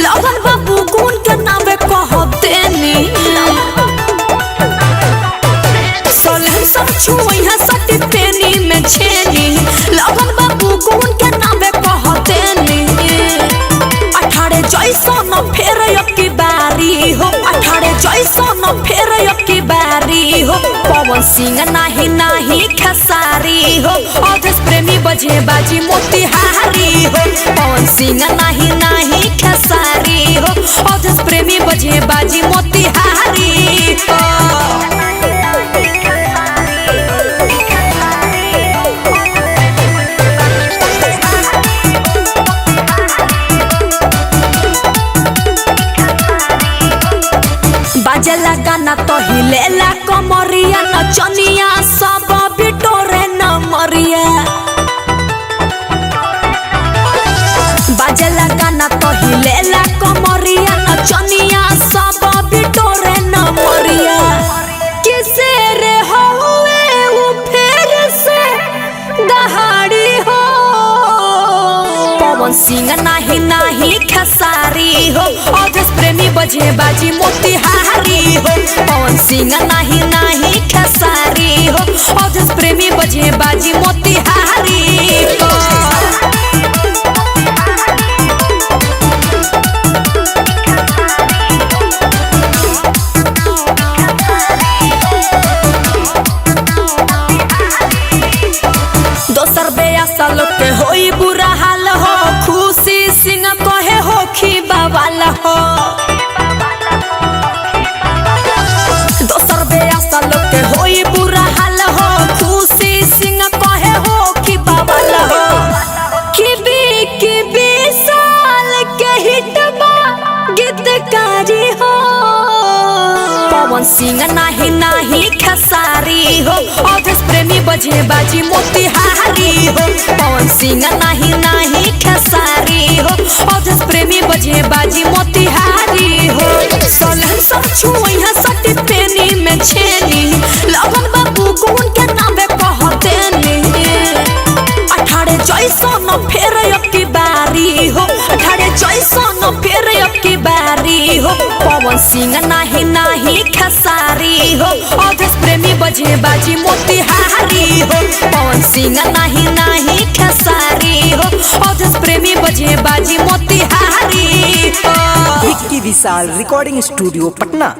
लगन बाबू गुण के नामे कहब देनी सटी पेनी में छेनी लगन बाबू गुण के नामे कहब देनी 18 जैसन फेर की बारी हो 18 जैसन फेर की बारी हो पवन सिंह नाही नाही खेसारी हो अवधेश प्रेमी बजे बाजी मोतिहारी हो पवन सिंह नाही नाही खेसारी हो अवधेश प्रेमी बजे बाजी मोतिहारी हो बाजेला गाना तो हिलेला कमरिया नचनिया सब बिटोरे न मरिया बाजेला गाना तो हिलेला कमरिया नचनिया सब बिटोरे न मरिया किसे रे होए वो फेर से दहाड़ी हो पवन सिंह नाही नाही खेसारी हो अवधेश प्रेमी बजे बाजी मोतिहारी हो पवन सिंह नाही नाही खेसारी हो अवधेश प्रेमी बजे बाजी मोतिहारी हो दोसर बेयासा लोग के होई बुरा हाल हो खुशी सिंह कहे हो खी बवाल हो दोसर बेयासा लोग के होई बुरा हाल हो खुशी सिंह कहे हो खी बवाल हो की साल के हिटबा गीतकारी हो पवन सिंह नाही नाही खेसारी हो अवधेश प्रेमी बजे बाजी मोतिहारी हो पवन सिंह नाही नाही खेसारी हो अवधेश प्रेमी बजे बाजी मोतिहारी हो सलन सब छुइहा सटी पेनी में छेनी लगन बाबू गुण के नामे कह देनी 18 जैसन फेर की बारी हो 18 जैसन फेर की बारी हो पवन सिंह नाही नाही खेसारी हो अवधेश प्रेमी बजे बाजी मोतिहारी हो पवन सिंह नाही नाही खेसारी हो अवधेश प्रेमी बजे बाजी मोतिहारी हो। विक्की विशाल रिकॉर्डिंग स्टूडियो पटना।